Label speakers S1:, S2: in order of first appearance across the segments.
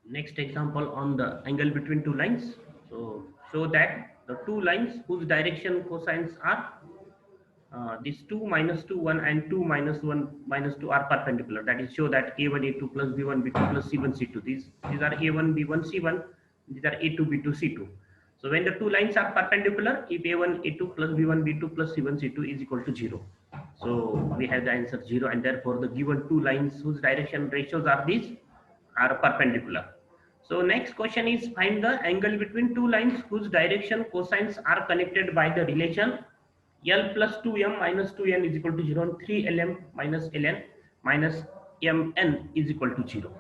S1: Next example on the angle between two lines. So show that the two lines whose direction cosines are these 2 minus 2 1 and 2 minus 1 minus 2 are perpendicular. That is show that a1 a2 plus b1 b2 plus c1 c2. These are a1 b1 c1. These are a2 b2 c2. So when the two lines are perpendicular, if a1 a2 plus b1 b2 plus c1 c2 is equal to 0, so we have the answer 0, and therefore the given two lines whose direction ratios are these are perpendicular. So next question is find the angle between two lines whose direction cosines are connected by the relation L plus 2m minus 2n is equal to 0 and 3lm minus ln minus mn is equal to 0.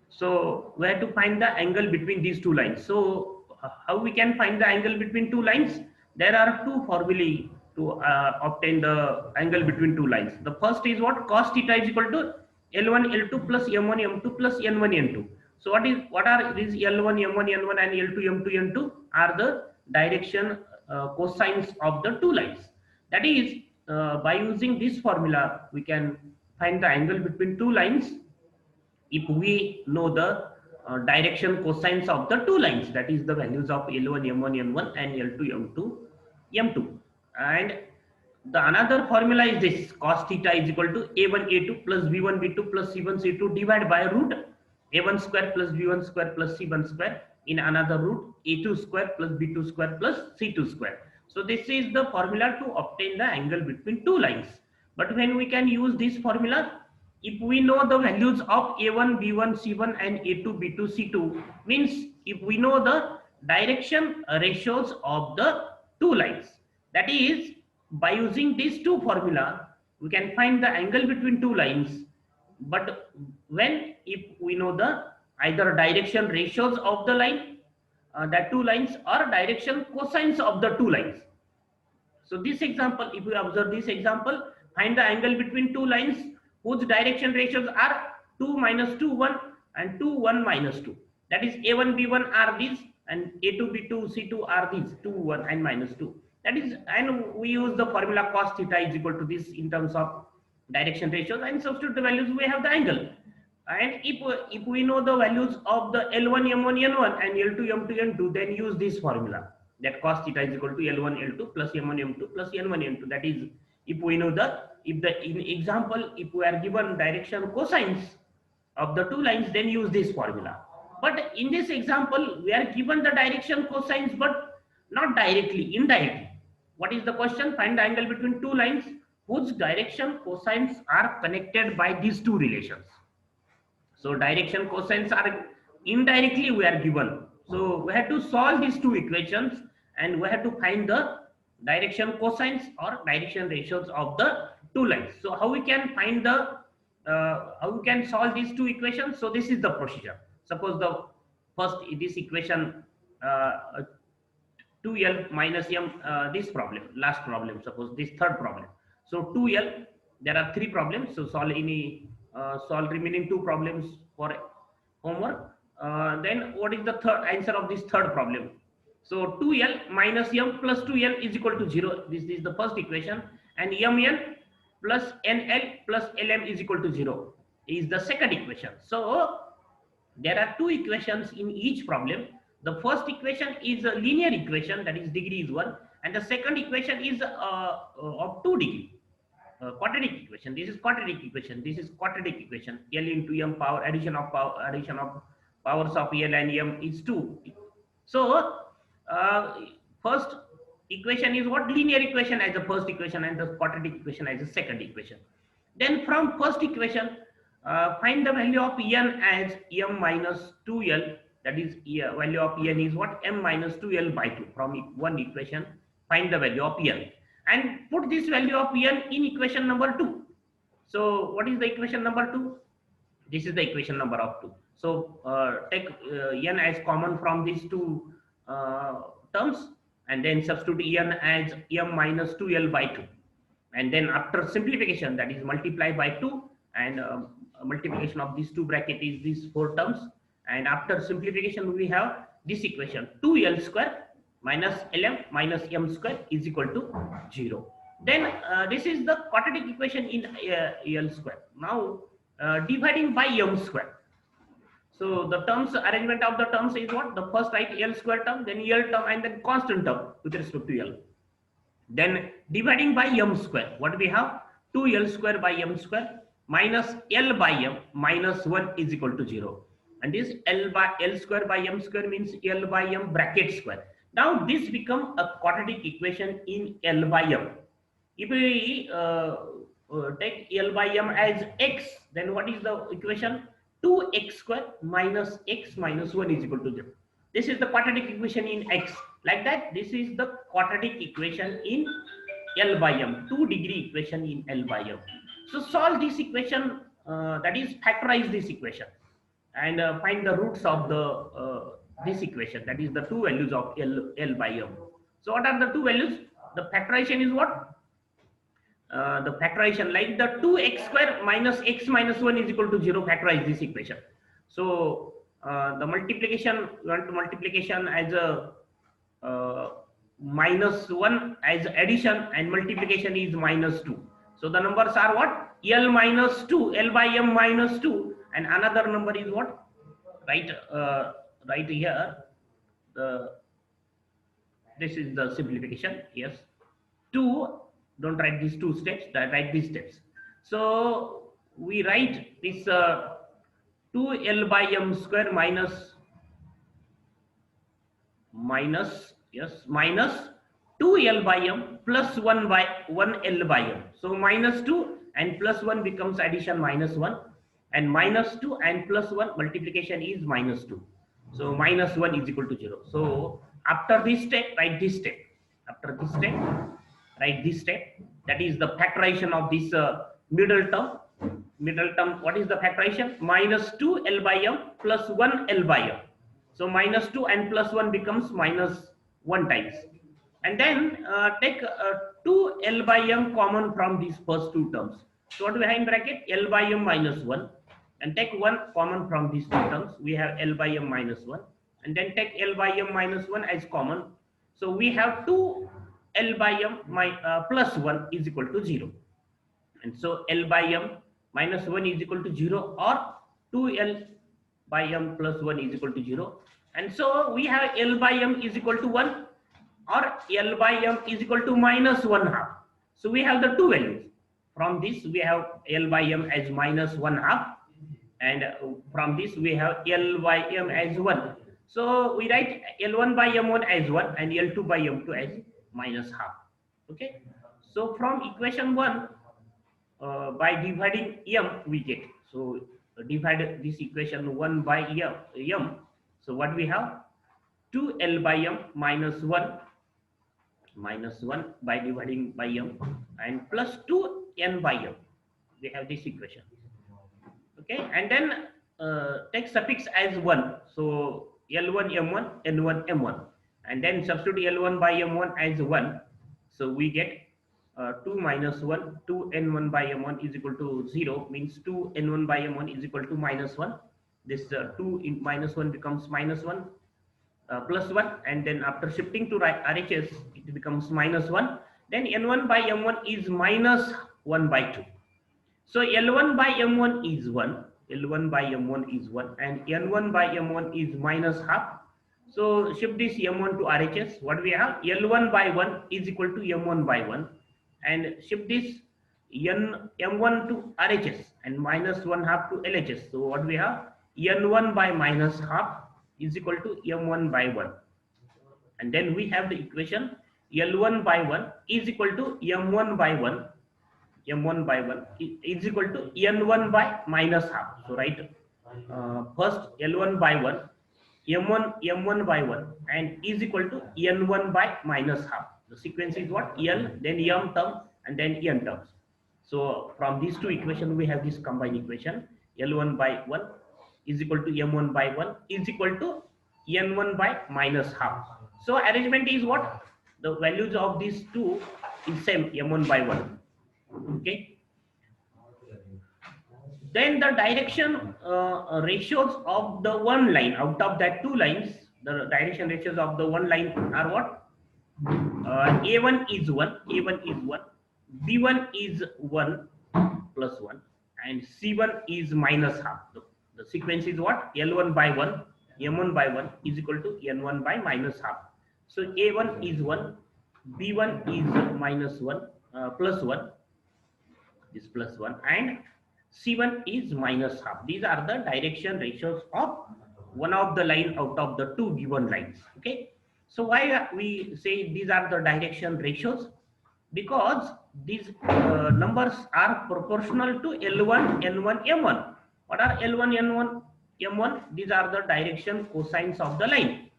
S1: So we have to find the angle between these two lines. So how we can find the angle between two lines? There are two formulae to obtain the angle between two lines. The first is what? Cos theta is equal to L1 L2 plus M1 M2 plus N1 N2. So what are these L1 M1 N1 and L2 M2 N2 are the direction cosines of the two lines. That is, by using this formula we can find the angle between two lines if we know the direction cosines of the two lines, that is the values of L1 M1 N1 and L2 M2 M2. And the another formula is this: cos theta is equal to A1 A2 plus B1 B2 plus C1 C2 divided by root A1 square plus B1 square plus C1 square in another root A2 square plus B2 square plus C2 square. So this is the formula to obtain the angle between two lines. But when we can use this formula, if we know the values of A1 B1 C1 and A2 B2 C2, means if we know the direction ratios of the two lines, that is, by using these two formula we can find the angle between two lines. But when if we know the either direction ratios of the line, that two lines, or direction cosines of the two lines. So this example, if we observe this example, find the angle between two lines whose direction ratios are 2 minus 2 1 and 2 1 minus 2. That is A1 B1 are these and A2 B2 C2 are these 2 1 and minus 2. That is, and we use the formula cos theta is equal to this in terms of direction ratios, and substitute the values, we have the angle. And if we know the values of the L1 M1 N1 and L2 M2 N2, then use this formula, that cos theta is equal to L1 L2 plus M1 M2 plus N1 N2. That is, if we know the, if the in example, if we are given direction cosines of the two lines, then use this formula. But in this example we are given the direction cosines but not directly, indirectly. What is the question? Find the angle between two lines whose direction cosines are connected by these two relations. So direction cosines are indirectly we are given. So we have to solve these two equations and we have to find the direction cosines or direction ratios of the two lines. So how we can find the how we can solve these two equations? So this is the procedure. Suppose the first this equation, 2L minus M, this problem, last problem, suppose this third problem. So 2L, there are three problems. So solve any, solve remaining two problems for homework. Then what is the third answer of this third problem? So 2L minus M plus 2L is equal to 0. This is the first equation. And Mn plus NL plus Lm is equal to 0 is the second equation. So there are two equations in each problem. The first equation is a linear equation, that is degree is 1, and the second equation is of 2 degree, quadratic equation. This is quadratic equation, this is quadratic equation. L into M power, addition of powers of L and M is 2. So first equation is what? Linear equation as the first equation and the quadratic equation as the second equation. Then from first equation, find the value of n as m minus 2l. That is, value of n is what? M minus 2l by 2. From one equation, find the value of n and put this value of n in equation number 2. So what is the equation number 2? This is the equation number of 2. So take n as common from these two terms and then substitute n as m minus 2l by 2. And then after simplification, that is multiply by 2, and multiplication of these two bracket is these four terms. And after simplification, we have this equation 2l square minus lm minus m square is equal to 0. Then this is the quadratic equation in L square. Now dividing by m square. So the terms, arrangement of the terms is what? The first write L square term, then L term, and then constant term with respect to L. Then dividing by m square, what we have? 2L square by m square minus L by m minus 1 is equal to 0. And this L by L square by m square means L by m bracket square. Now this become a quadratic equation in L by m. If we take L by m as x, then what is the equation? 2x square minus x minus 1 is equal to 0. This is the quadratic equation in x. Like that, this is the quadratic equation in L by m, 2-degree equation in L by m. So solve this equation, that is factorize this equation, and find the roots of the this equation, that is the two values of L by m. So what are the two values? The factorization is what? The factorization, like the 2x square minus x minus 1 is equal to 0, factorize this equation. So the multiplication, you want to multiplication as a minus 1 as addition, and multiplication is minus 2. So the numbers are what? L minus 2, L by m minus 2, and another number is what? Right here, this is the simplification. Yes, 2, don't write these two steps, write these steps. So we write this 2L by m square minus minus 2L by m plus 1 by 1L by m. So minus 2 and plus 1 becomes addition minus 1, and minus 2 and plus 1 multiplication is minus 2. So minus 1 is equal to 0. So after this step, write this step. After this step, write this step. That is the factorization of this middle term. Middle term, what is the factorization? Minus 2L by m plus 1L by m. So minus 2 and plus 1 becomes minus 1 times. And then take 2L by m common from these first two terms. So what we have in bracket? L by m minus 1. And take 1 common from these two terms. We have L by m minus 1. And then take L by m minus 1 as common. So we have 2L by m plus 1 is equal to 0. And so L by m minus 1 is equal to 0, or 2L by m plus 1 is equal to 0. And so we have L by m is equal to 1, or L by m is equal to minus 1 half. So we have the two values. From this we have L by m as minus 1 half, and from this we have L by m as 1. So we write L1 by m1 as 1 and L2 by m2 as minus half. Okay. So from equation 1, by dividing m we get. So divide this equation 1 by m. So what we have? 2L by m minus 1 by dividing by m, and plus 2n by m. We have this equation. Okay, and then take suffix as 1. So L1 m1, N1 m1, and then substitute L1 by m1 as 1. So we get 2 minus 1, 2n1 by m1 is equal to 0, means 2n1 by m1 is equal to minus 1. This 2 in minus 1 becomes minus 1, plus 1, and then after shifting to RHS, it becomes minus 1. Then n1 by m1 is minus 1 by 2. So L1 by m1 is 1, L1 by m1 is 1, and n1 by m1 is minus half. So shift this m1 to RHS. What we have? L1 by 1 is equal to m1 by 1, and shift this m1 to RHS and minus 1 half to LHS. So what we have? n1 by minus half is equal to m1 by 1, and then we have the equation L1 by 1 is equal to m1 by 1. M1 by 1 is equal to N1 by minus half. So write first L1 by 1, M1 by 1, and is equal to N1 by minus half. The sequence is what? L, then M term, and then N terms. So from these two equations, we have this combined equation L1 by 1 is equal to M1 by 1 is equal to N1 by minus half. So arrangement is what? The values of these two is same, M1 by 1. Okay. Then the direction ratios of the one line, out of that two lines, the direction ratios of the one line are what? A1 is 1, A1 is 1, B1 is 1 plus 1, and C1 is minus half. The sequence is what? L1 by 1, M1 by 1 is equal to N1 by minus half. So A1 is 1, B1 is minus 1, plus 1, is plus 1, and C1 is minus half. These are the direction ratios of one of the line out of the two given lines. Okay. So why we say these are the direction ratios? Because these numbers are proportional to L1, N1, M1. What are L1, N1, M1? These are the direction cosines of the line.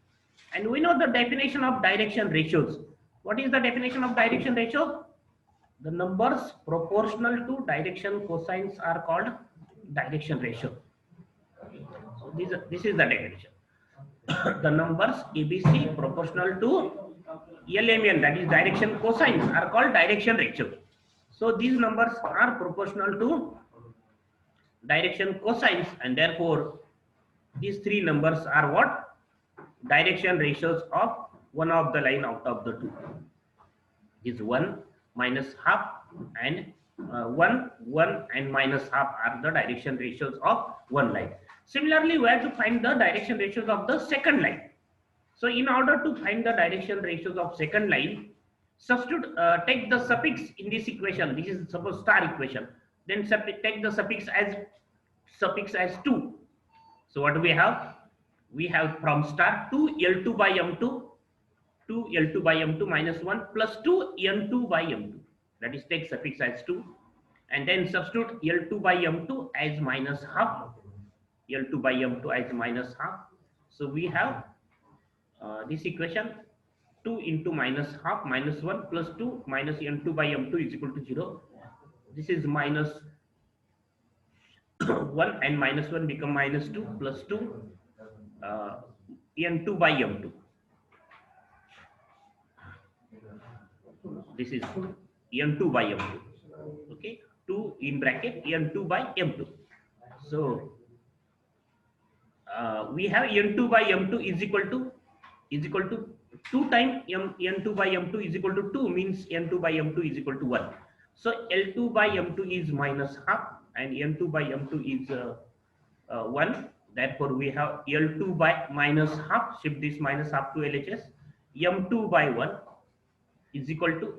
S1: And we know the definition of direction ratios. What is the definition of direction ratio? The numbers proportional to direction cosines are called direction ratio. So this is the definition. The numbers ABC proportional to LMN, that is direction cosines, are called direction ratio. So these numbers are proportional to direction cosines, and therefore these three numbers are what? Direction ratios of one of the line out of the two. Is 1 minus half, and 1, 1 and minus half are the direction ratios of one line. Similarly, we have to find the direction ratios of the second line. So in order to find the direction ratios of second line, substitute, take the suffix in this equation. This is suppose star equation. Then take the suffix as 2. So what do we have? We have from star 2 L2 by M2, 2 L2 by M2 minus 1 plus 2 N2 by M2. That is, take suffix as 2, and then substitute L2 by M2 as minus half, L2 by M2 as minus half. So we have this equation, 2 into minus half minus 1 plus 2 minus N2 by M2 is equal to 0. This is minus 1 and minus 1 become minus 2 plus 2 N2 by M2. This is N2 by M2. Okay, 2 in bracket N2 by M2. So we have N2 by M2 is equal to 2 times N2 by M2 is equal to 2, means N2 by M2 is equal to 1. So L2 by M2 is minus half and N2 by M2 is 1. Therefore we have L2 by minus half, shift this minus half to LHS, M2 by 1 is equal to,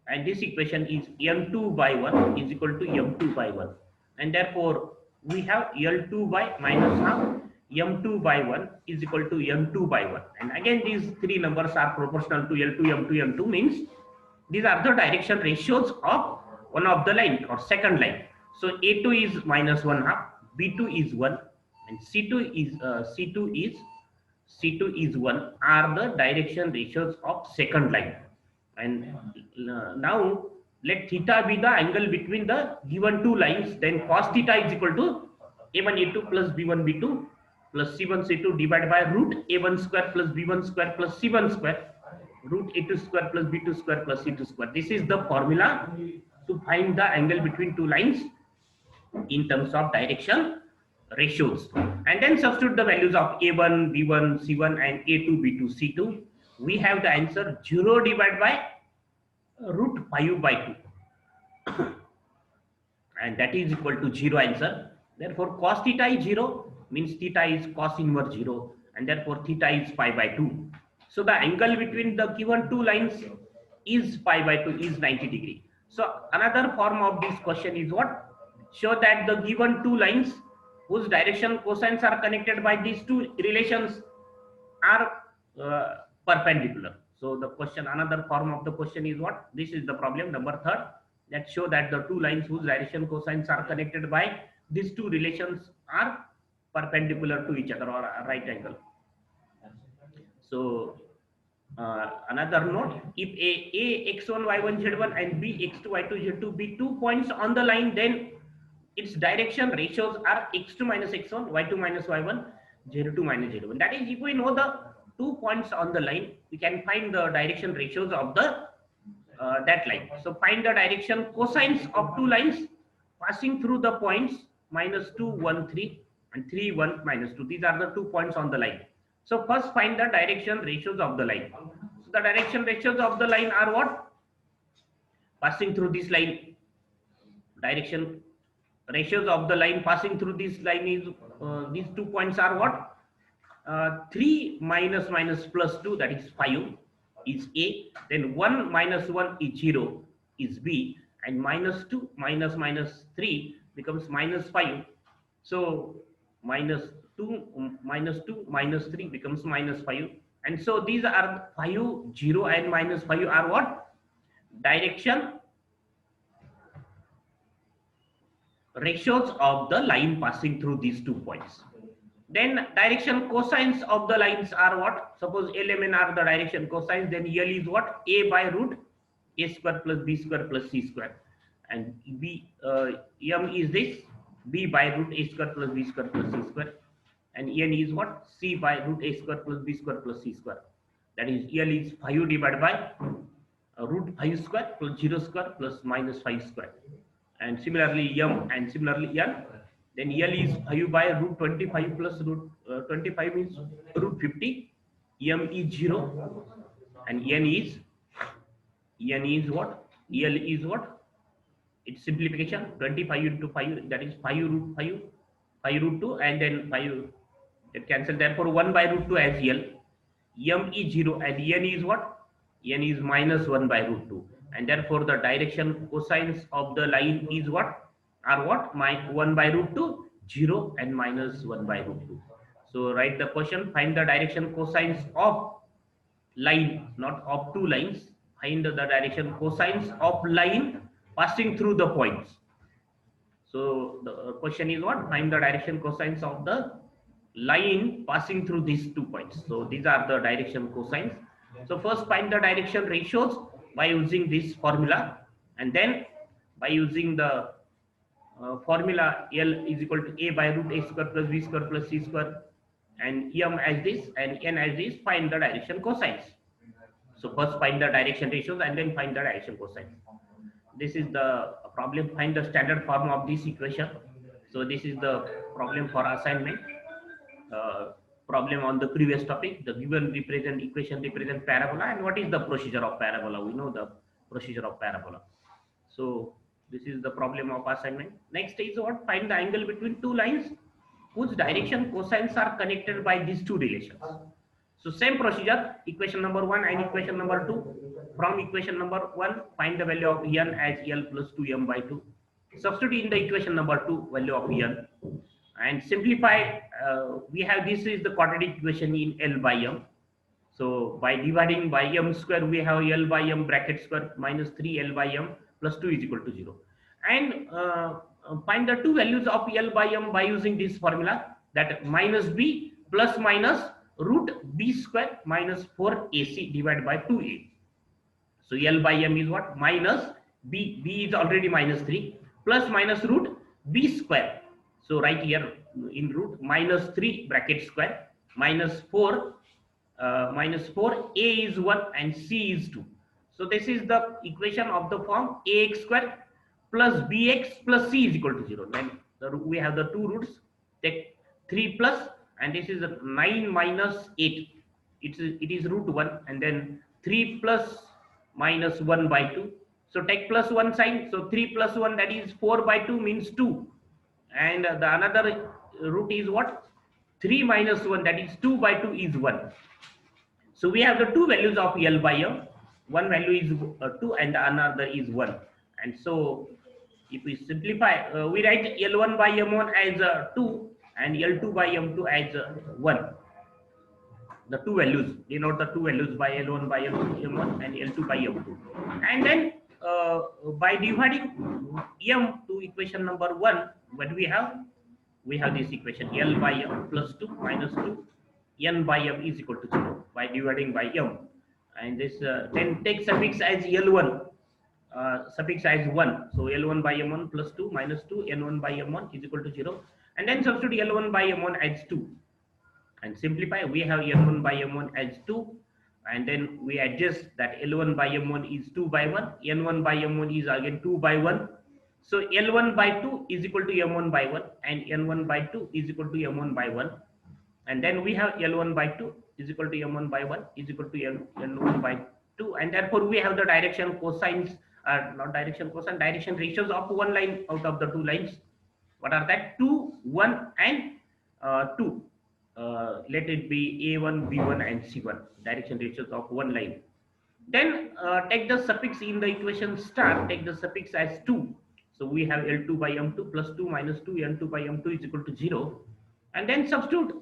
S1: and this equation is M2 by 1 is equal to M2 by 1, and therefore we have L2 by minus half, M2 by 1 is equal to M2 by 1, and again these three numbers are proportional to L2, M2, M2, means these are the direction ratios of one of the line or second line. So A2 is minus 1 half, B2 is 1, and C2 is 1 are the direction ratios of second line. And now let theta be the angle between the given two lines. Then cos theta is equal to A1A2 plus B1B2 plus C1C2 divided by root A1 square plus B1 square plus C1 square, root A2 square plus B2 square plus C2 square. This is the formula to find the angle between two lines in terms of direction ratios. And then substitute the values of A1, B1, C1 and A2, B2, C2. We have the answer 0 divided by root 5 by 2 and that is equal to 0 answer. Therefore cos theta is 0, means theta is cos inverse 0, and therefore theta is pi by 2. So the angle between the given two lines is pi by 2, is 90 degree. So another form of this question is what? Show that the given two lines whose direction cosines are connected by these two relations are perpendicular. So the question, another form of the question is what? This is the problem number 3, that show that the two lines whose direction cosines are connected by these two relations are perpendicular to each other or a right angle. So another note, if A x1 y1 z1 and B x2 y2 z2 be 2 points on the line, then its direction ratios are x2 minus x1, y2 minus y1, z2 minus z1. That is, if we know the 2 points on the line, we can find the direction ratios of the that line. So find the direction cosines of two lines passing through the points minus 2, 1, 3 and 3, 1, minus 2. These are the 2 points on the line. So first find the direction ratios of the line. So the direction ratios of the line are what? Passing through this line, direction ratios of the line passing through this line is these 2 points are what? 3 minus minus plus 2, that is 5, is A. Then 1 minus 1 is 0, is B. And minus 2 minus minus 3 becomes minus 5. So minus 2 minus 2 minus 3 becomes minus 5. And so these are 5, 0 and minus 5 are what? Direction ratios of the line passing through these 2 points. Then direction cosines of the lines are what? Suppose L, M, N are the direction cosines, then L is what? A by root A square plus B square plus C square. And M is this, B by root A square plus B square plus C square. And N is what? C by root A square plus B square plus C square. That is, L is 5 divided by root 5 square plus 0 square plus minus 5 square. And similarly M and similarly N. Then L is 5 by root 25 plus root 25 means root 50. M is 0 and N is what? L is what? It's simplification. 25 into 5, that is 5 root 5, 5 root 2, and then 5 that cancel. Therefore 1 by root 2 as L. M is 0 and N is what? N is minus 1 by root 2. And therefore the direction cosines of the line is what? Are what? 1 by root 2, 0 and minus 1 by root 2. So write the question, find the direction cosines of line, not of two lines. Find the direction cosines of line passing through the points. So the question is what? Find the direction cosines of the line passing through these 2 points. So these are the direction cosines. So first find the direction ratios by using this formula, and then by using the formula L is equal to A by root A square plus B square plus C square, and M as this and N as this, find the direction cosines. So first find the direction ratios and then find the direction cosines. This is the problem. Find the standard form of this equation. So this is the problem for assignment. Problem on the previous topic. The given equation represent parabola, and what is the procedure of parabola? We know the procedure of parabola. So this is the problem of assignment. Next is what? Find the angle between two lines whose direction cosines are connected by these two relations. So same procedure, equation number 1 and equation number 2. From equation number 1, find the value of N as L plus 2M by 2. Substitute in the equation number 2 value of N and simplify. We have, this is the quadratic equation in L by M. So by dividing by M square, we have L by M bracket square minus 3L by M plus 2 is equal to 0. And find the two values of L by M by using this formula, that minus B plus minus root B square minus 4AC divided by 2A. So L by M is what? Minus B is already minus 3 plus minus root B square. So right here in root minus 3 bracket square minus 4 A is 1 and C is 2. So this is the equation of the form AX square plus BX plus C is equal to 0. Then we have the two roots. Take 3 plus, and this is 9 minus 8. It is root 1, and then 3 plus minus 1 by 2. So take plus 1 sign. So 3 plus 1, that is 4 by 2 means 2. And the another root is what? 3 minus 1, that is 2 by 2 is 1. So we have the two values of L by M. One value is 2 and the another is 1. And so if we simplify, we write L1 by M1 as 2 and L2 by M2 as 1. The two values, denote the two values by L1 by M1 and L2 by M2. And then by dividing M to equation number 1, what do we have? We have this equation L by M plus 2 minus 2 N by M is equal to 0 by dividing by M. And this then take suffix as L1, suffix as 1. So L1 by M1 plus 2 minus 2 N1 by M1 is equal to 0. And then substitute L1 by M1 as 2. And simplify, we have N1 by M1 as 2. And then we adjust that L1 by M1 is 2 by 1. N1 by M1 is again 2 by 1. So L1 by 2 is equal to M1 by 1. And N1 by 2 is equal to M1 by 1. And then we have L1 by 2 is equal to M1 by 1 is equal to N1 by 2. And therefore we have the direction cosines, not direction cosine, direction ratios of one line out of the two lines. What are that? 2, 1 and 2. Let it be A1, B1 and C1, direction ratios of one line. Then take the suffix in the equation star, take the suffix as 2. So we have L2 by M2 plus 2 minus 2 N2 by M2 is equal to 0. And then substitute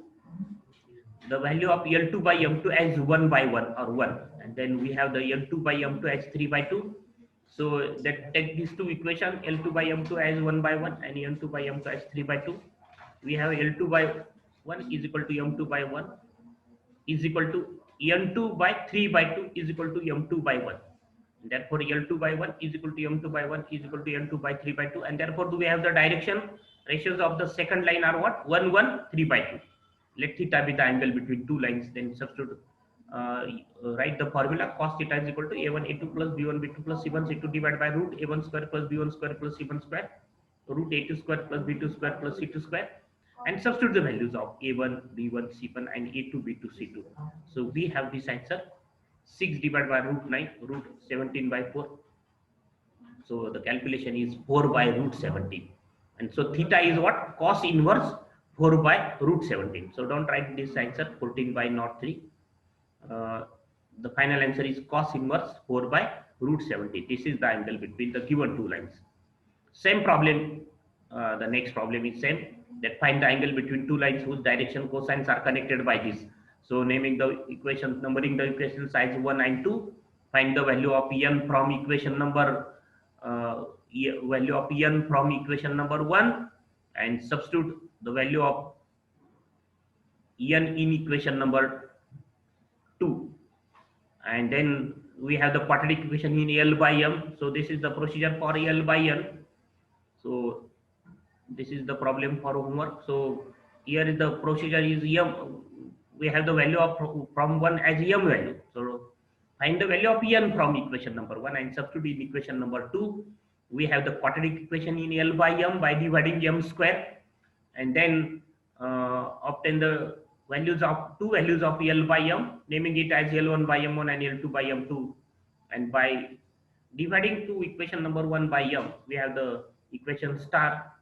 S1: the value of L2 by M2 as 1 by 1 or 1. And then we have the L2 by M2 as 3 by 2. So that take these two equations, L2 by M2 as 1 by 1 and N2 by M2 as 3 by 2. We have L2 by 1 is equal to M2 by 1 is equal to N2 by 3 by 2 is equal to M2 by 1. And therefore, L2 by 1 is equal to M2 by 1 is equal to N2 by 3 by 2. And therefore, do we have the direction ratios of the second line are what? 1, 1, 3 by 2. Let theta be the angle between two lines. Then substitute, write the formula. Cos theta is equal to A1 A2 plus B1 B2 plus C1 C2 divided by root A1 square plus B1 square plus C1 square, root A2 square plus B2 square plus C2 square, and substitute the values of A1 B1 C1 and A2 B2 C2. So we have this answer: 6 divided by root 9, root 17 by 4. So the calculation is 4 by root 17. And so theta is what? Cos inverse 4 by root 17. So don't write this answer 14 by not 3. The final answer is cos inverse 4 by root 17. This is the angle between the given two lines. Same problem, the next problem is same, that find the angle between two lines whose direction cosines are connected by this. So naming the equation, numbering the equation size 1 and 2, find the value of n from equation number value of n from equation number 1 and substitute the value of n in equation number 2. And then we have the quadratic equation in L by M. So this is the procedure for L by N. So this is the problem for homework. So here is the procedure is M. We have the value of from 1 as M value. So find the value of n from equation number 1 and substitute in equation number 2. We have the quadratic equation in L by M by dividing M square, and then obtain the values of two values of L by M, naming it as L1 by M1 and L2 by M2, and by dividing to equation number 1 by M, we have the equation star.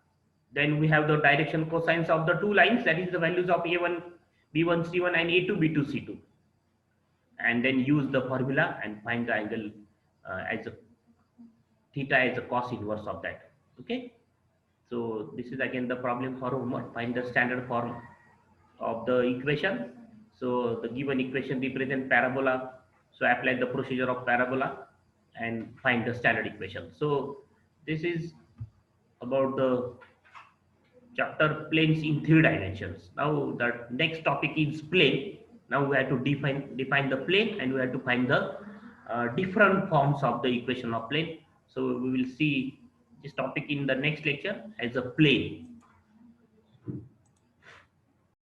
S1: Then we have the direction cosines of the two lines, that is the values of A1 B1 C1 and A2 B2 C2, and then use the formula and find the angle as a theta as a cos inverse of that. Okay, so this is again the problem for homework. Find the standard form of the equation. So the given equation represent parabola, so apply the procedure of parabola and find the standard equation. So this is about the chapter planes in 3 dimensions. Now the next topic is plane. Now we have to define the plane, and we have to find the different forms of the equation of plane. So we will see this topic in the next lecture as a plane.